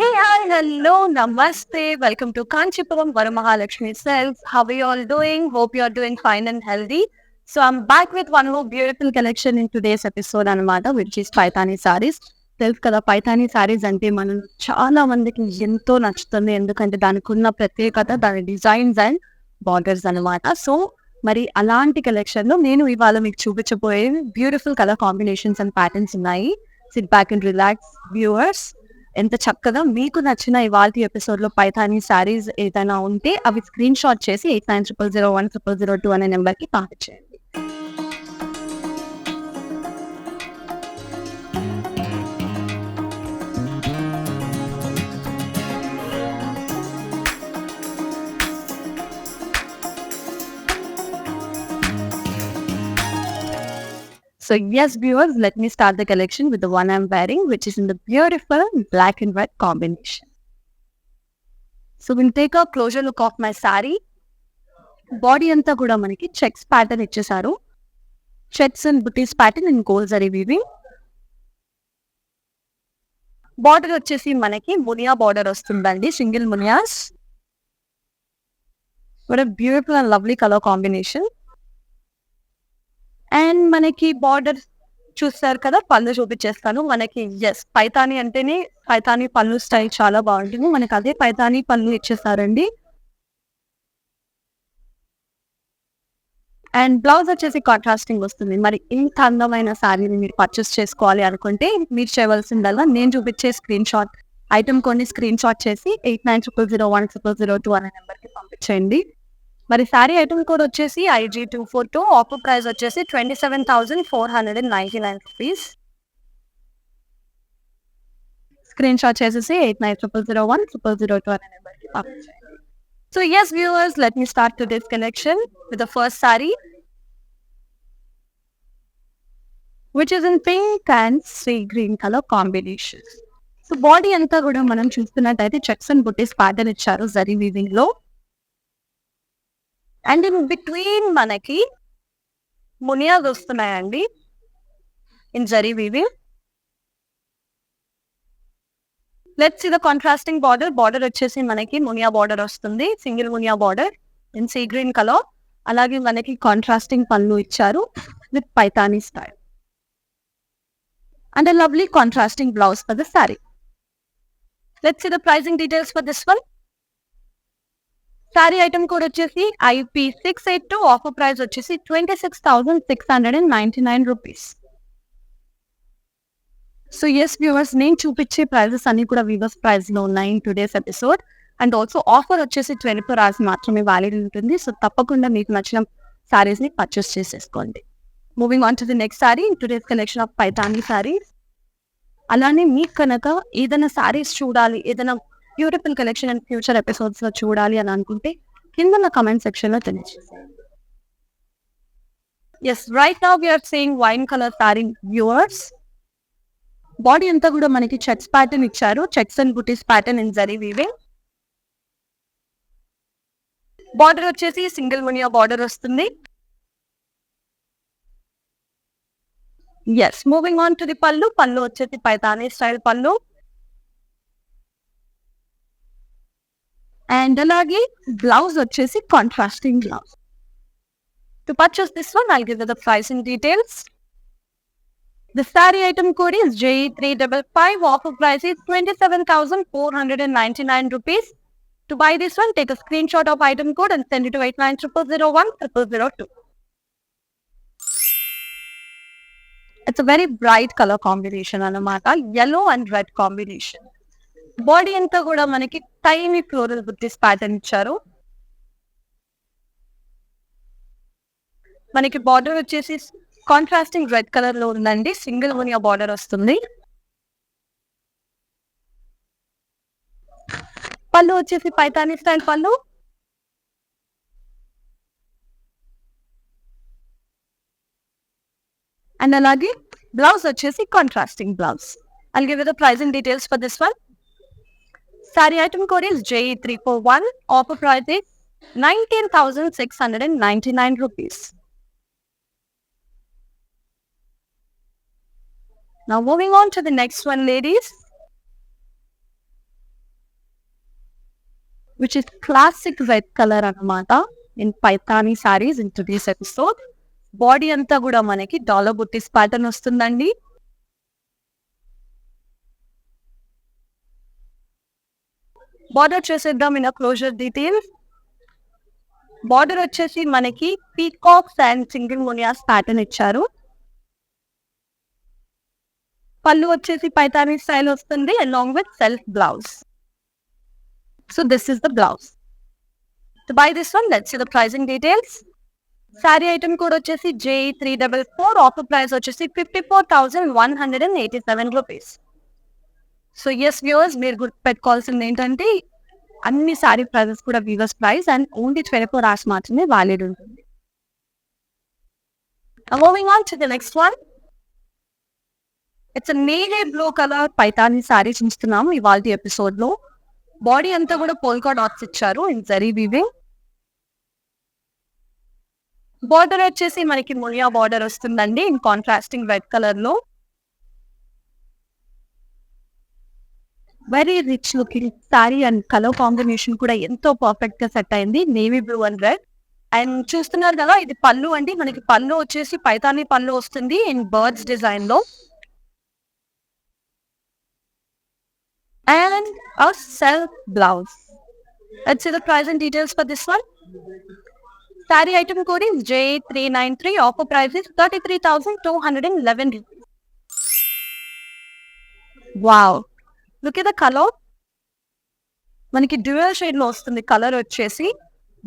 Hey, hi, hello, namaste. Welcome to Kanchipuram Varamahalakshmi Sells. How are you all doing? Hope you are doing fine and healthy. So I'm back with one more beautiful collection in today's episode అనమాట, which is Paithani saris. తెలుసు కదా, పైతానీ సారీస్ అంటే మనం చాలా మందికి ఎంతో నచ్చుతుంది. ఎందుకంటే దానికి ఉన్న ప్రత్యేకత దాని డిజైన్స్ అండ్ బార్డర్స్ అనమాట. సో మరి అలాంటి కలెక్షన్ లో నేను ఇవాళ మీకు చూపించబోయే beautiful colour combinations and patterns ఉన్నాయి. Sit back and relax viewers. ఎంత చక్కగా మీకు నచ్చిన ఇవాల్టి ఎపిసోడ్ లో పైథానీ సారీస్ ఏదైనా ఉంటే అవి స్క్రీన్ షాట్ చేసి 8900010002 అనే నెంబర్ కి పంపించేయండి. So yes, viewers, let me start the collection with the one I'm wearing, which is in the beautiful black and red combination. So we'll take a closer look of my saree. Body అంతా కూడా మనకి checks pattern ఇచ్చేసారు. Checks and buttis pattern in gold zari weaving. Border వచ్చేసి మనకి munia border వస్తుందండి, single మునియాస్. What a beautiful and lovely colour combination. And మనకి border చూస్తారు కదా, పళ్ళు చూపించేస్తాను. మనకి ఎస్, పైతానీ అంటేనే పైతానీ పళ్ళు స్టైల్ చాలా బాగుంటుంది. మనకి అదే పైతానీ పళ్ళు ఇచ్చేసారండి. అండ్ బ్లౌజ్ వచ్చేసి కాంట్రాస్టింగ్ వస్తుంది. మరి ఇంత అందమైన శారీని మీరు పర్చేస్ చేసుకోవాలి అనుకుంటే మీరు చేయవలసిందల్లా నేను చూపించే స్క్రీన్ షాట్ ఐటమ్ కొన్ని స్క్రీన్ షాట్ చేసి 8900010002 అనే నెంబర్కి పంపించేయండి. మరి శారీ ఐటమ్ కోడ్ వచ్చేసి IG242. ఆఫర్ ప్రైస్ వచ్చేసి 27,499 రూపీస్. స్క్రీన్ షాట్ చేసేసి 8900010002 అనే నెంబర్కి పంపించేయండి. So yes, viewers, let me start today's connection with the first saree, which is in pink and sea green color combination. So body అంతా కూడా మనం చూస్తున్నట్టయితే చెక్స్ అండ్ బుటీస్ ప్యాటర్న్ ఇచ్చారు జరీ వీవింగ్ లో. అండ్ ఇన్ బిట్వీన్ మనకి మునియాస్ వస్తున్నాయండి in zari weaving. Let's see the contrasting border. Border వచ్చేసి మనకి మునియా బార్డర్ వస్తుంది, single munia border in sea green colour. అలాగే మనకి కాంట్రాస్టింగ్ పళ్ళు ఇచ్చారు with Paithani style and a lovely contrasting blouse for the saree. Let's see the pricing details for this one. Saree item code వచ్చేసి IP682. Offer price వచ్చేసి 26,699 rupees. So yes viewers, నేను చూపించే prices అన్ని కూడా weavers price లో ఉన్నాయి in today's episode. And also offer వచ్చేసి 24 hours మాత్రమే వ్యాలిడ్ ఉంటుంది. సో తప్పకుండా మీకు నచ్చిన సారీస్ ని పర్చేస్ చేసేసుకోండి. Moving on to the next sari in today's collection of Paithani saris. అలానే మీకు కనుక ఏదైనా సారీస్ చూడాలి, ఏదైనా beautiful collection and future episodes లో చూడాలి అని అనుకుంటే కింద నా కమెంట్ సెక్షన్ లో తెలియజేయండి. Yes, right now we're saying wine colour saree viewers. Body అంతా కూడా మనకి చెక్స్ ప్యాటర్న్ ఇచ్చారు, checks and buttis pattern in zari weaving. Border వచ్చేసి సింగిల్ మునియా బార్డర్ వస్తుంది. Yes, moving on to the pallu. Pallu వచ్చేసి పైతానీ స్టైల్ పళ్ళు. అండ్ అలాగే బ్లౌజ్ వచ్చేసి contrasting blouse. To purchase this one I'll give the pricing details. The saree item code is J355. Offer price is 27,499 rupees. To buy this one, take a screenshot of item code and send it to 8900010002. It's a very bright color combination anamata, yellow and red combination. Body anta kuda manaki tiny floral buttis pattern icharu. మనకి border వచ్చేసి contrasting red colour లో ఉందండి, single munia border వస్తుంది. పళ్ళు వచ్చేసి Paithani style pallu. And అలాగే blouse వచ్చేసి contrasting blouse. I'll give you the pricing details for this one. Saree item code is J341. Offer price is 19,699 rupees. Now moving on to the next one, ladies. which is classic red color అన్నమాట in Paithani sarees in today's episode. Body అంతా కూడా మనకి dollar బుట్టీస్ pattern వస్తుందండి. Border చేసేద్దాం in closure details. Border వచ్చేసి మనకి peacocks and single మునియాస్ pattern ఇచ్చారు. పళ్ళు వచ్చేసి పైతాని స్టైల్ వస్తుంది along with self blouse. So this is the blouse. To buy this one, let's see the pricing details. Saree item code వచ్చేసి J344, offer price వచ్చేసి 54,187 rupees. So yes viewers, మీరు గుర్తుపెట్టుకోవాల్సింది ఏంటంటే అన్ని సారీ ప్రైజెస్ కూడా weavers price and only 24 hours మాత్రమే valid ఉంటుంది. Moving on to the next one. It's navy blue colour Paithani saree చూస్తున్నాం ఇవాళ ఎపిసోడ్ లో. బాడీ అంతా కూడా పోల్కా డాట్స్ ఇచ్చారు ఇన్ జరీ వీవింగ్. బార్డర్ వచ్చేసి మనకి మునియా బార్డర్ వస్తుందండి ఇన్ కాంట్రాస్టింగ్ రెడ్ కలర్ లో. Very rich looking saree and colour combination కూడా ఎంతో పర్ఫెక్ట్ గా సెట్ అయింది, navy blue and red. And చూస్తున్నారు కదా, ఇది పళ్ళు అండి. మనకి పళ్ళు వచ్చేసి పైతాని పళ్ళు వస్తుంది ఇన్ బర్డ్స్ డిజైన్ లో. And a self blouse. Let's see the price and details for this one. Saree item code is J393. Offer price is 33,211 rupees. Wow. Look at the color. మనకి డ్యూయల్ షేడ్ లో వస్తుంది colour వచ్చేసి.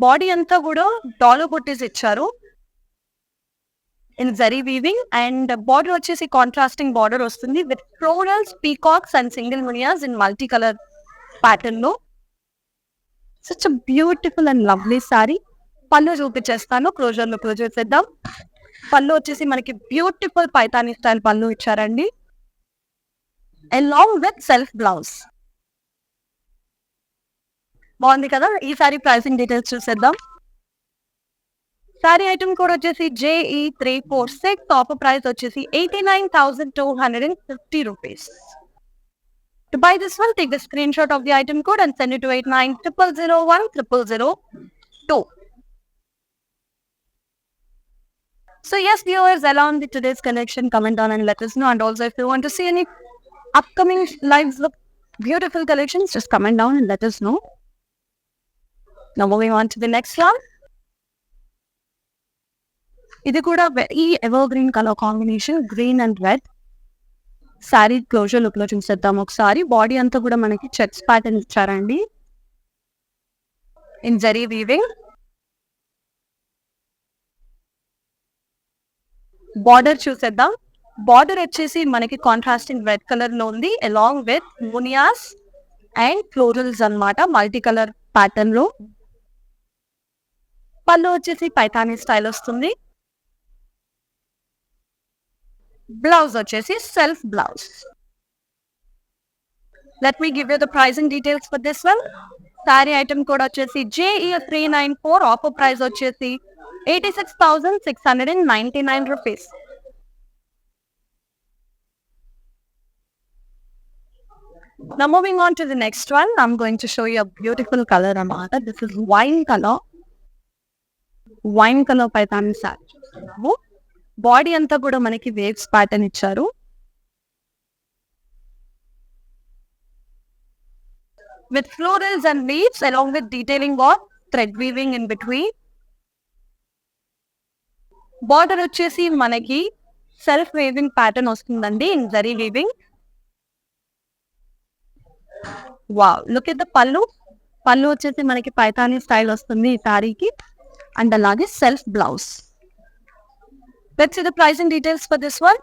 Body అంతా కూడా dollar buttis ఇచ్చారు in zari weaving. And border వచ్చేసి contrasting border వస్తుంది with florals, peacocks and single munias in multi colour pattern లో. Such beautiful and lovely sari. Pallu చూపించేస్తాను, క్లోజర్ లో క్లోజ్ చేద్దాం. పళ్ళు వచ్చేసి మనకి బ్యూటిఫుల్ పైతాని స్టైల్ పళ్ళు ఇచ్చారండి along with self blouse. బాగుంది కదా. ఈ సారీ ప్రైసింగ్ డీటెయిల్స్ చూసేద్దాం. సారీ ఐటమ్ కోడ్ వచ్చేసి JE346. ఆఫర్ ప్రైస్ వచ్చేసి 89,250 rupees. To buy this one, take the screenshot of the item code and send it to 8900010002. So yes, viewers, along with today's collection, comment down and let us know. And also, if you want to see any upcoming lives with beautiful collections, just comment down and let us know. Now moving on to the next one. ఇది కూడా very ever green colour combination, green and red. Sorry closure look లో చూసేద్దాం ఒకసారి. Body అంతా కూడా మనకి checks pattern ఇచ్చారండి in zari weaving. Border చూసేద్దాం. బార్డర్ వచ్చేసి మనకి కాంట్రాస్టింగ్ రెడ్ కలర్ లో ఉంది అలాంగ్ విత్ మునియాస్ అండ్ ఫ్లోరల్స్ అన్నమాట మల్టీ కలర్ ప్యాటర్న్ లో. పళ్ళు వచ్చేసి పైతాని స్టైల్ వస్తుంది. బ్లౌజ్ వచ్చేసి self blouse. Let me give you the pricing details for this one. Sorry item code వచ్చేసి JE394. ఆఫర్ ప్రైస్ వచ్చేసి 86,699 rupees. Now moving on to the next one, I'm going to show you a beautiful color amata. This is wine color. Wine color paitani saree. Body అంతా కూడా మనకి waves pattern ఇచ్చారు. With florals and leaves along with detailing of thread weaving in between. Border వచ్చేసి మనకి self weaving pattern వస్తుందండి in zari weaving. Wow, look at the పళ్ళు. పళ్ళు వచ్చేసి మనకి పైతాని స్టైల్ వస్తుంది ఈ సారీకి. అండ్ అలాగే self blouse. Let's see the pricing details for this one.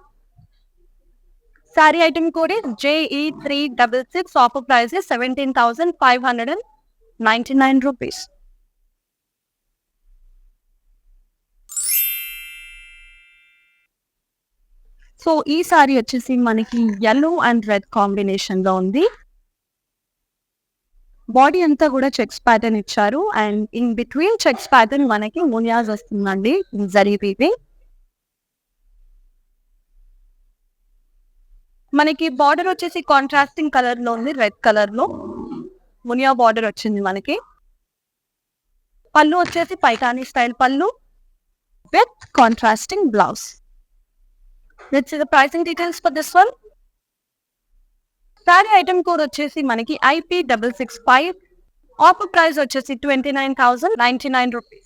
Saree item code is JE366. Offer price is 17,599 rupees. So ఈ sorry వచ్చేసి మనకి yellow అండ్ రెడ్ కాంబినేషన్ లో ఉంది. బాడీ అంతా కూడా చెక్స్ ప్యాటర్న్ ఇచ్చారు and in between checks pattern మనకి మునియాస్ వస్తుందండి ఇన్ జరీ వీవింగ్. మనకి బార్డర్ వచ్చేసి కాంట్రాస్టింగ్ కలర్ లో ఉంది, రెడ్ కలర్ లో మునియా బార్డర్ వచ్చింది మనకి. పళ్ళు వచ్చేసి పైతానీ స్టైల్ పళ్ళు with contrasting blouse. Let's see the pricing details for this one. Saree item code వచ్చేసి మనకి IP665. Offer price వచ్చేసి 29,099 rupees.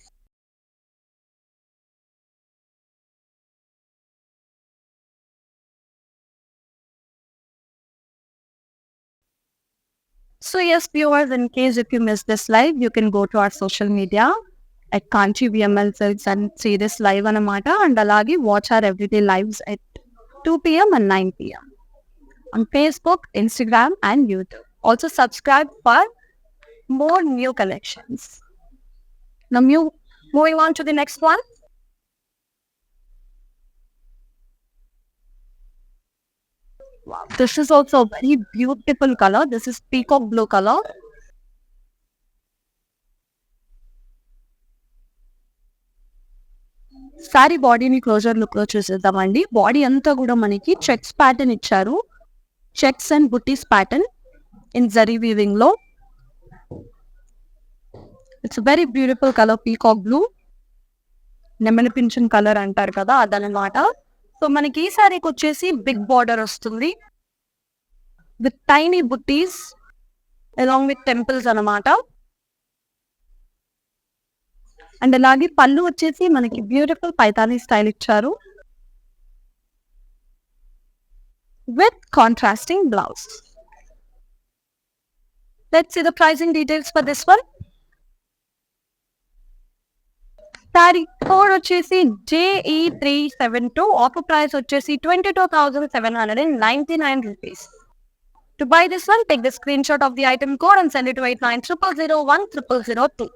So yes, viewers, in case if you missed this live, you can go to our social media at Kanchi VML Silks and see this live anamata, and alagi watch our everyday lives at 2 p.m. and 9 p.m. on Facebook, Instagram and YouTube. Also subscribe for more new collections. Now moving on to the next one. Wow, this is also a very beautiful color. This is peacock blue color. Sari బాడీని closer look లో చూసేద్దామండి. Body అంతా కూడా మనకి checks pattern ఇచ్చారు. Checks and buttis pattern in zari weaving లో. It's very beautiful colour, peacock blue. నెమలి పింఛన్ కలర్ అంటారు కదా, అదనమాట. సో మనకి ఈ సారీకి వచ్చేసి బిగ్ బార్డర్ వస్తుంది with tiny buttis along with temples అనమాట. అండ్ అలాగే పళ్ళు వచ్చేసి మనకి బ్యూటిఫుల్ పైతానీ స్టైల్ ఇచ్చారు with contrasting blouse. Let's see the pricing details for this one. Sorry code వచ్చేసి JE372. ఆఫర్ ప్రైస్ వచ్చేసి 22,799 rupees. To buy this one, take the screenshot of the item code and send it to 8900010002.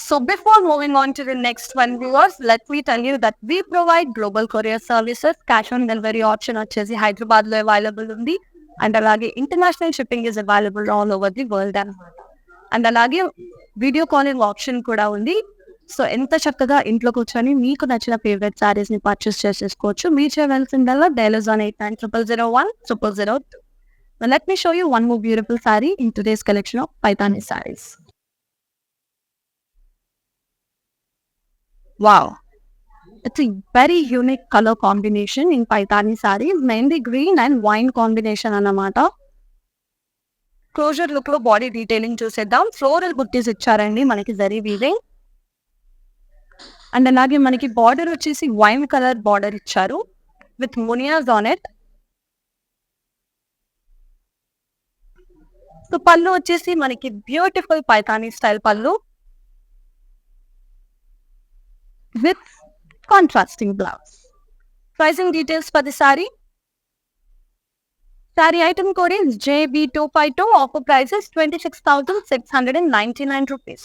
So before moving on to the next one, viewers, let me tell you that we provide global courier services. Cash on delivery option వచ్చేసి హైదరాబాద్ లో available ఉంది. And అలాగే international shipping is available all over the world అనమాట. And అలాగే video calling option కూడా ఉంది. So ఎంత చక్కగా ఇంట్లో కూర్చొని మీకు నచ్చిన ఫేవరెట్ సారీస్ ని పర్చేస్ చేసేసుకోవచ్చు. మీరు చేయవలసిందల్లా dealers on 8900010002. Now let me show you one more beautiful saree in today's collection of Paithani sarees. Wow, it's a very unique color combination in Paithani sarees. Mainly green and wine combination అన్నమాట. Closure look లో body detailing చూసేద్దాం. Floral బుట్టీస్ ఇచ్చారండి మనకి zari weaving. And అలాగే మనకి border వచ్చేసి wine colour border ఇచ్చారు with munias on it. So పళ్ళు వచ్చేసి మనకి బ్యూటిఫుల్ పైతానీ స్టైల్ పళ్ళు with contrasting blouse. Pricing details for the saree. Saree item code is JB252. Offer price is 26,699 rupees.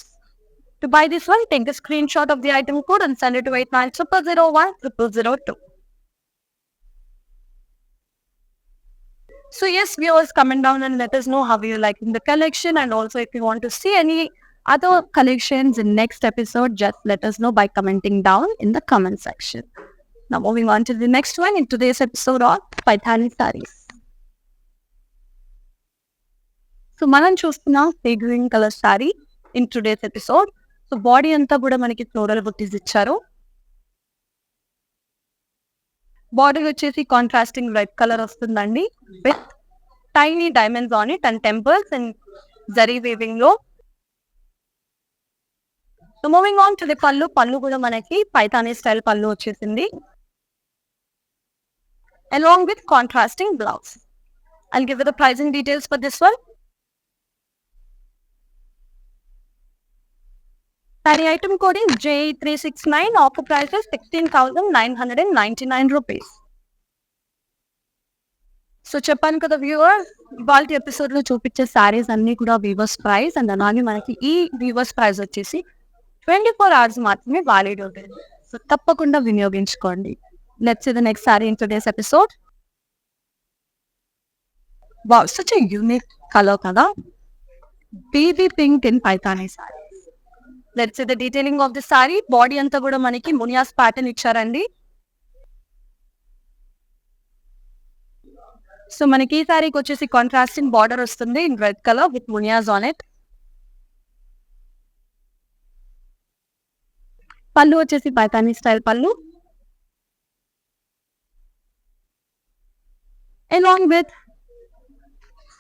To buy this one, take the screenshot of the item code and send it to 8900010002. So yes, viewers, comment down and let us know how you liking the collection, and also if you want to see any other collections in next episode, just let us know by commenting down in the comment section. Now moving on to the next one in today's episode of Paithani sarees. So మనం చూస్తున్న sea green colour sari in today's episode. So body అంతా కూడా మనకి floral buttis ఇచ్చారు. Border వచ్చేసి contrasting red colour వస్తుందండి with tiny diamonds on it and temples and zari weaving లో. So moving on to the pallu. Pallu కూడా మనకి పైతానీ స్టైల్ పళ్ళు వచ్చేసింది along with contrasting blouse. I'll give you the pricing details for this one. Saree item code is JE369. Offer price is 16,999 rupees. So చెప్పాను కదా viewer, ఇవాళ episode లో చూపించే సారీస్ అన్ని కూడా వీవర్స్ ప్రైస్. అండ్ అలాగే మనకి ఈ వీవర్స్ ప్రైస్ వచ్చేసి 24 hours మాత్రమే వాలిడ్ ఉంటుంది. సో తప్పకుండా వినియోగించుకోండి. Let's see the next sari in today's episode. Wow, such a unique colour కదా, baby pink in Paithani sari. Let's see the detailing of the sari. Body అంతా కూడా మనకి మునియాస్ ప్యాటర్న్ ఇచ్చారండి. సో మనకి ఈ సారీకి వచ్చేసి కాంట్రాస్టింగ్ బార్డర్ వస్తుంది in red colour with munias on it. పళ్ళు వచ్చేసి పైతానీ స్టైల్ పళ్ళు along with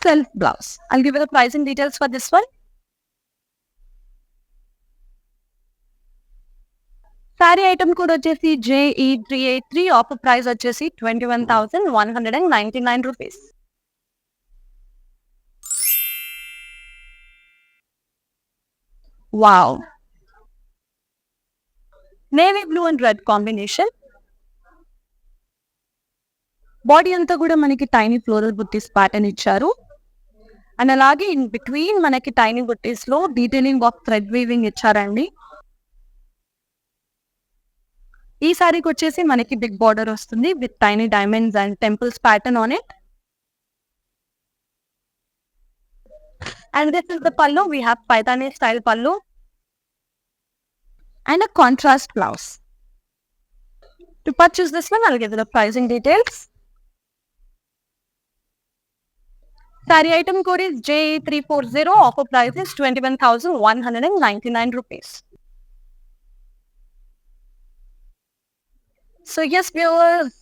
self blouse. I'll give you the pricing details for this one. Sorry item కూడా వచ్చేసి JE383 ఆఫర్ ప్రైస్ వచ్చేసి 21,199 rupees. Wow, navy blue and red combination. Body అంతా కూడా మనకి tiny floral buttis pattern ఇచ్చారు. అండ్ అలాగే in between మనకి tiny బుట్టీస్ లో డీటెయిలింగ్ ఆఫ్ థ్రెడ్ వీవింగ్ ఇచ్చారండి. ఈ సారీకి వచ్చేసి మనకి బిగ్ బార్డర్ వస్తుంది with tiny diamonds and temples pattern on it. And this is the పల్లు. వీ హ్యావ్ పైతానీ స్టైల్ పల్లు and a contrast blouse. To purchase this one, I'll give you the pricing details. Saree item code is JE340. Offer price is 21,199 rupees. So yes, viewers,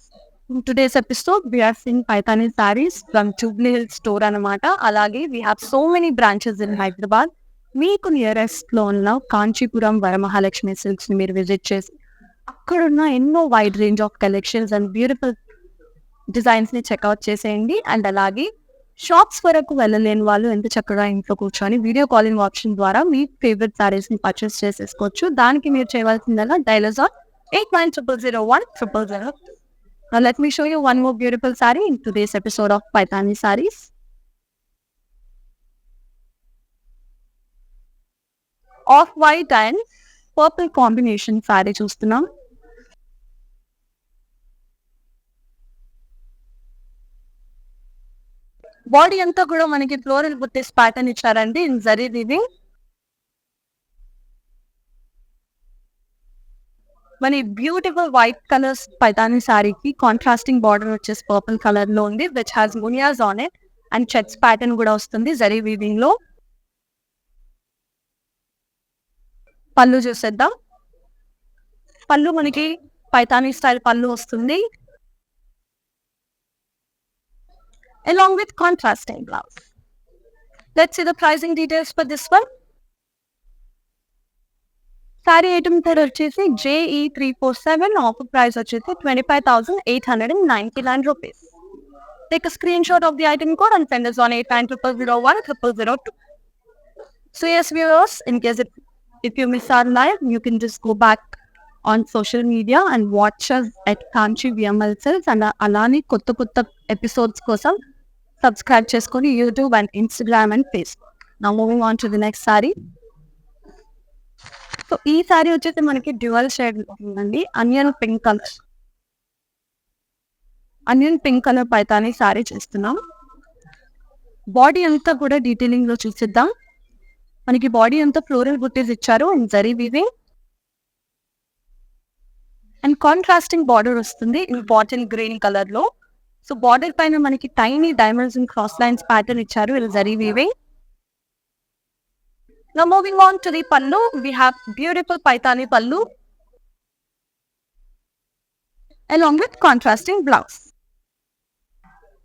in today's episode, we are seeing Paithani sarees from Jubilee Hills store anamata. Alage, we have so many branches in Hyderabad. మీకు nearest లో ఉన్న Kanchipuram Varamahalakshmi silks ని మీరు visit చేసి అక్కడున్న ఎన్నో wide range of collections and beautiful designs ని checkout చేసేయండి. అండ్ అలాగే షాప్స్ వరకు వెళ్ళలేని వాళ్ళు ఎంత చక్కగా ఇంట్లో కూర్చొని వీడియో కాలింగ్ ఆప్షన్ ద్వారా మీ ఫేవరెట్ సారీస్ ని పర్చేస్ చేసేసుకోవచ్చు. దానికి మీరు చేయవలసిందల్లా dealers on 89000100. Now let me show you one more beautiful saree in today's episode of Paithani Sarees. Off white and purple combination sari చూస్తున్నాం. బాడీ అంతా కూడా మనకి ఫ్లోరల్ బుట్టీస్ ప్యాటర్న్ ఇచ్చారండి ఇన్ జరీ వీవింగ్. మన బ్యూటిఫుల్ వైట్ కలర్స్ పైతానీ సారీకి కాంట్రాస్టింగ్ బార్డర్ వచ్చేసి purple colour లో ఉంది which has munias on it and checks pattern కూడా వస్తుంది జరీ వీవింగ్ లో. పళ్ళు చూసేద్దాం. పళ్ళు మనకి పైతానీ స్టైల్ పళ్ళు వస్తుంది along with contrasting blouse. Let's see the pricing details for this one. Sorry item ధర వచ్చేసి JE347. ఆఫర్ ప్రైస్ వచ్చేసి 25,899 rupees. Take a screenshot of the item code and send us on 8900010002. So yes, viewers, in case if you miss our live, you can just go back on social media and watch us at Kanchi VML Cells. And alani kotta episodes kosam subscribe cheskoni YouTube and Instagram and Facebook. Now moving on to the next saree. So ee saree vachese manaki dual shade undandi. Onion pink color paithani saree chestunnam. Body anta kuda detailing lo chuseddam. మనకి body అంతా floral buttis ఇచ్చారు and zari weaving and contrasting border వస్తుంది in bottle green colour లో. So border పైన మనకి tiny diamonds and cross lines pattern ఇచ్చారు in zari weaving. Now moving on to the pallu, we have beautiful paithani pallu along with contrasting blouse.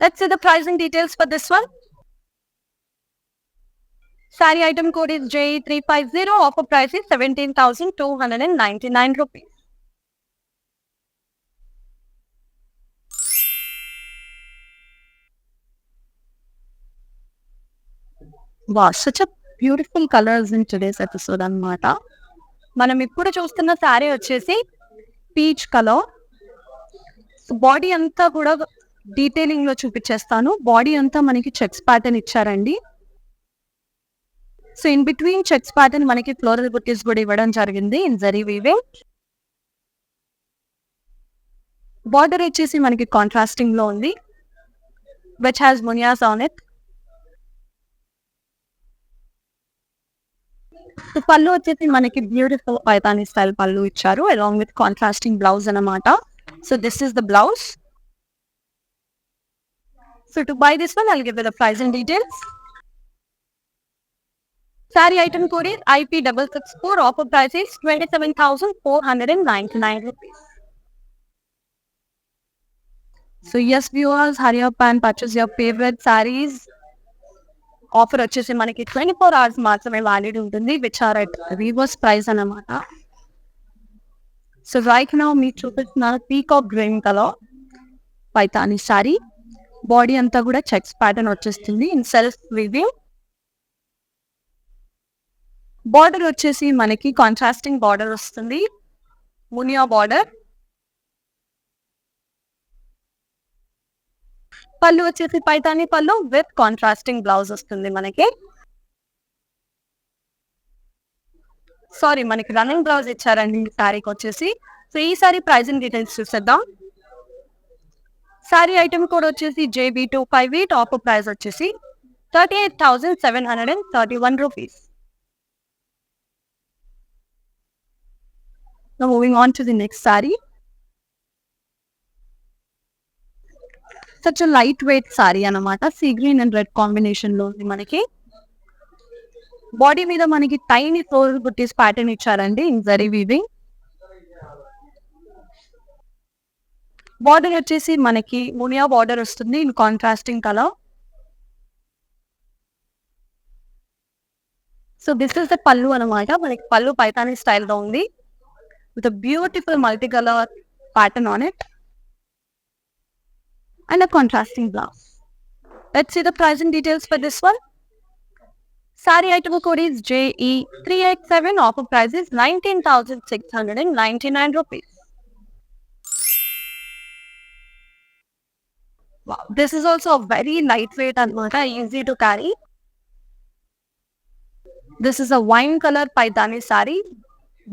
Let's see the pricing details for this one. Saree item code is JE350. Offer price is 17,299 rupees. Wow, such a beautiful colors in today's episode అన్నమాట. మనం ఇప్పుడు చూస్తున్న sorry వచ్చేసి peach colour. Body అంతా కూడా detailing లో చూపించేస్తాను. Body అంతా మనకి చెక్స్ ప్యాటర్న్ ఇచ్చారండి. So in between checks pattern మనకి ఫ్లోరల్ బుట్టీస్ కూడా ఇవ్వడం జరిగింది ఇన్ జరీ వీవింగ్. బార్డర్ వచ్చేసి మనకి కాంట్రాస్టింగ్ లో ఉంది which has మునియాస్ on it. So పళ్ళు వచ్చేసి మనకి బ్యూటిఫుల్ పైతానీ స్టైల్ పళ్ళు ఇచ్చారు అలాంగ్ విత్ కాంట్రాస్టింగ్ బ్లౌజ్ అన్నమాట. So this is the blouse. So to buy this one I'll give you the price and details. Saree item code is IP664. Offer price is 27,499 rupees. So yes, viewers, hurry up and purchase your favorite sarees. Offer వచ్చేసి మనకి 24 hours మాత్రమే valid ఉంటుంది, which are at weavers price అన్నమాట. So right now మీకు చూపిస్తున్న peacock green colour Paithani saree. Body అంతా కూడా checks pattern వచ్చేస్తుంది ఇన్ సెల్ఫ్ వీవింగ్. బార్డర్ వచ్చేసి మనకి కాంట్రాస్టింగ్ బార్డర్ వస్తుంది, మునియా బార్డర్. పళ్ళు వచ్చేసి పైతాని పళ్ళు విత్ కాంట్రాస్టింగ్ బ్లౌజ్ వస్తుంది మనకి. సారీ, మనకి రన్నింగ్ బ్లౌజ్ ఇచ్చారండి ఈ శారీకి వచ్చేసి. సో ఈ సారీ ప్రైజింగ్ డీటెయిల్స్ చూసేద్దాం. సారీ ఐటమ్ కోడ్ వచ్చేసి JB258. ఆఫర్ ప్రైస్ వచ్చేసి 38,731 rupees. Now moving on to the next saree. Such a lightweight saree అన్నమాట. Sea green and red combination లో ఉంది మనకి. బాడీ మీద మనకి టైనీ ఫ్లోరల్ బుట్టీస్ ప్యాటర్న్ ఇచ్చారండి ఇన్ జరీ వీవింగ్. బార్డర్ వచ్చేసి మనకి మునియా బార్డర్ వస్తుంది in contrasting colour. So this is the పళ్ళు అనమాట. మనకి పళ్ళు పైతాని స్టైల్లో ఉంది with a beautiful multicolor pattern on it and a contrasting blouse. Let's see the pricing details for this one. Saree item code is JE387. Offer price is 19,699 rupees. Wow, this is also a very lightweight and easy to carry. This is a wine color paitani saree.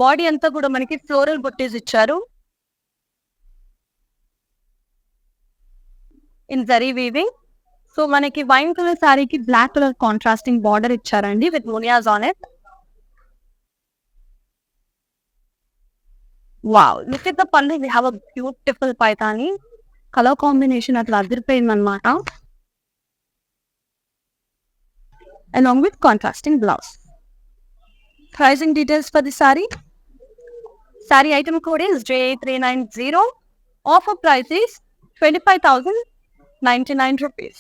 Body అంతా కూడా మనకి floral buttis ఇచ్చారు in zari weaving. So మనకి wine colour సారీకి black colour contrasting border ఇచ్చారండి with munias on it. Wow, look at the pallu. We have a beautiful Paithani colour combination అట్లా అదిరిపోయింది అనమాట, along with contrasting blouse. Pricing details for the saree. Saree item code is JA390. Offer price is 25,099 rupees.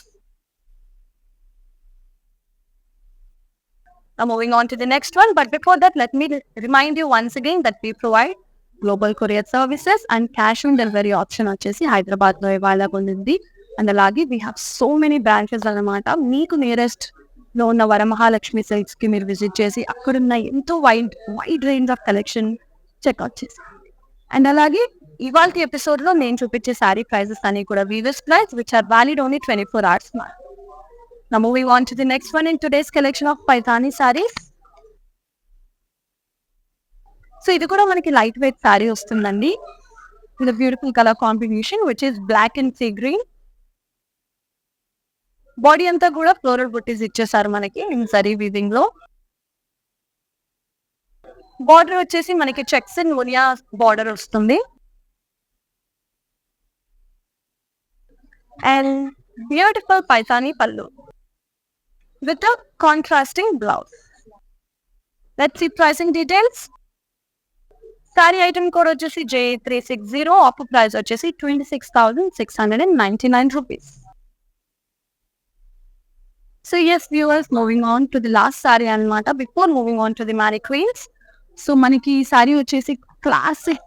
Now moving on to the next one, but before that, let me remind you once again that we provide global courier services and cash on delivery option వచ్చేసి హైదరాబాద్ లో available ఉంది. And అలాగే we have so many branches అన్నమాట. మీకు nearest లో ఉన్న Varamahalakshmi silks కి మీరు విజిట్ చేసి అక్కడున్న ఎంతో wide range of collection checkout చేసి. అండ్ అలాగే ఇవాళ ఎపిసోడ్ లో నేను చూపించే శారీ ప్రైజెస్ అన్ని కూడా weavers price which are valid only 24 hours. Now moving on to the next one in today's collection of Paithani sarees. So ఇది కూడా మనకి లైట్ వెయిట్ శారీ వస్తుందండి with beautiful colour combination which is black and sea green. Body అంతా కూడా floral buttis ఇచ్చేసారు మనకి in zari weaving లో. Border వచ్చేసి మనకి చెక్స్ అండ్ మునియా బార్డర్ వస్తుంది and beautiful Paithani pallu with a contrasting blouse. Let's see pricing details. Saree item code వచ్చేసి J360. Offer price వచ్చేసి 26,699 rupees. So yes viewers, moving on to the last saree అన్నమాట. Before moving on to the mannequins, so మనకి ఈ saree వచ్చేసి classic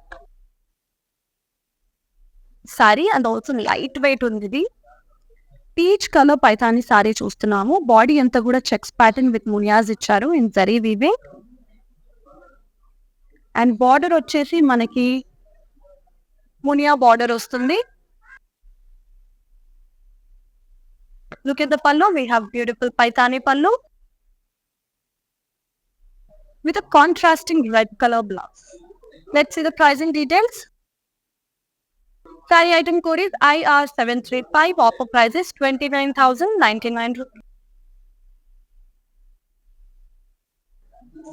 saree and also light weight ఉంది ఇది. Peach colour Paithani sorry చూస్తున్నాము. Body అంతా కూడా చెక్స్ ప్యాటర్న్ విత్ మునియాస్ ఇచ్చారు in zari weaving. And border వచ్చేసి మనకి మునియా బార్డర్ వస్తుంది. లుక్ ఎట్ ద పళ్ళు. We have beautiful Paithani pallu with a contrasting red color blouse. Let's see the pricing details. Saree item code is IR735. Offer price is 29,099 rupees.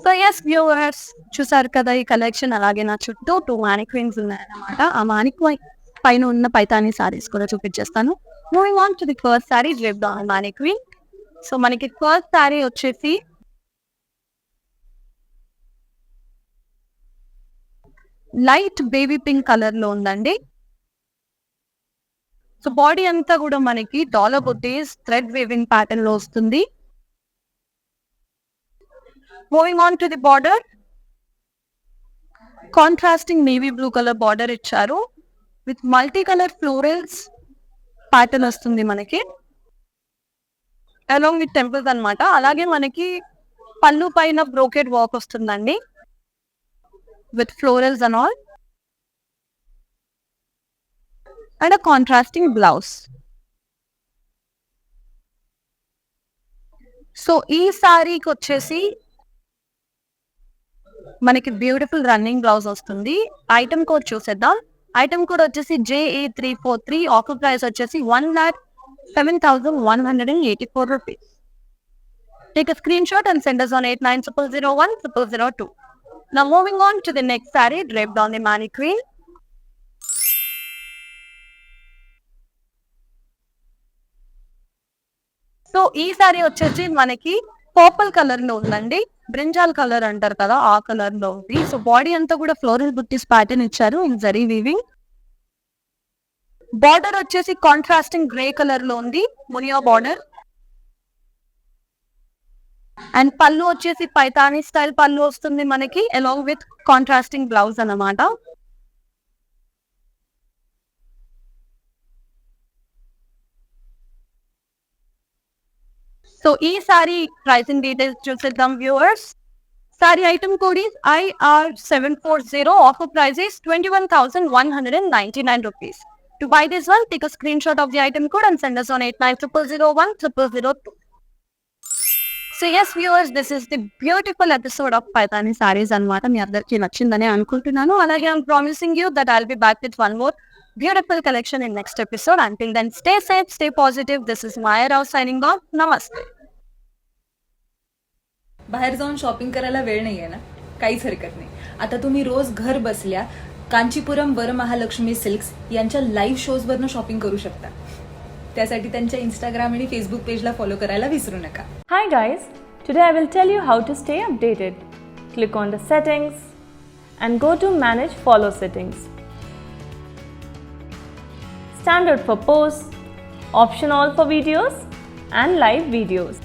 So yes viewers, చూసారు కదా ఈ collection. అలాగే నా చుట్టూ 2 మానిక్వీన్స్ ఉన్నాయన్నమాట. ఆ మానిక్వైన్ పైన ఉన్న పైతాని సారీస్ కూడా చూపించేస్తాను. Moving on to the first sari, draped on mannequin. So మనకి ఫస్ట్ సారీ వచ్చేసి లైట్ బేబీ పింక్ కలర్ లో ఉందండి. సో బాడీ అంతా కూడా మనకి డాలర్ బుటీస్ థ్రెడ్ వీవింగ్ ప్యాటర్న్ లో వస్తుంది. Moving on to the border, contrasting navy blue colour border ఇచ్చారు with multi colour florals pattern వస్తుంది మనకి అలాంగ్ విత్ టెంపుల్స్ అన్నమాట. అలాగే మనకి పళ్ళు పైన బ్రోకెడ్ వర్క్ వస్తుందండి with florals and all and a contrasting blouse. So ఈ సారీకి వచ్చేసి మనకి బ్యూటిఫుల్ రన్నింగ్ బ్లౌజ్ వస్తుంది. ఐటమ్ కోడ్ చూసేద్దాం. ఐటమ్ కోడ్ వచ్చేసి JA343. ఆఫర్ ప్రైస్ వచ్చేసి 1,07,184 rupees. Take a screenshot and send us on 8900010002. Now moving on to the next saree draped on the mannequin. So ఈ sorry వచ్చేసి మనకి purple colour లో ఉందండి. Brinjal colour అంటారు కదా, ఆ కలర్ లో ఉంది. సో బాడీ అంతా కూడా ఫ్లోరల్ బుట్టీస్ ప్యాటర్న్ ఇచ్చారు ఇన్ జరీ వీవింగ్. బార్డర్ వచ్చేసి కాంట్రాస్టింగ్ గ్రే కలర్ లో ఉంది, మునియా బార్డర్. అండ్ పళ్ళు వచ్చేసి పైతానీ స్టైల్ పళ్ళు వస్తుంది మనకి అలాంగ్ విత్ కాంట్రాస్టింగ్ బ్లౌజ్ అన్నమాట. సో ఈ సారీ ప్రైసింగ్ డీటెయిల్స్ చూసేద్దాం viewers. Sorry item code is IR740. Offer price is 21,199 rupees. To buy this one, take a screenshot of the item code and send us on 8900010002. So yes viewers, this is the beautiful episode of Paithani sarees అన్నమాట. మీ అందరికీ నచ్చిందని అనుకుంటున్నాను. అలాగే I'm promising you that I'll be back with one more beautiful collection in next episode. Until then, stay safe, stay positive. This is Maya Rao signing off. Namaste. बाहेर जाऊन shopping करायला वेळ नाहीये ना, काहीच हरकत नाही. आता तुम्ही रोज घर बसल्या कांचीपुरम वरमहालक्ष्मी सिल्क्स यांच्या लाईव्ह शोज वरनं शॉपिंग करू शकता. त्यासाठी त्यांच्या इंस्टाग्राम आणि फेसबुक पेजला फॉलो करायला विसरू नका. Hi guys, today I will tell you how to stay updated. Click on the settings and go to manage follow settings. Standard for posts, option all for videos and live videos.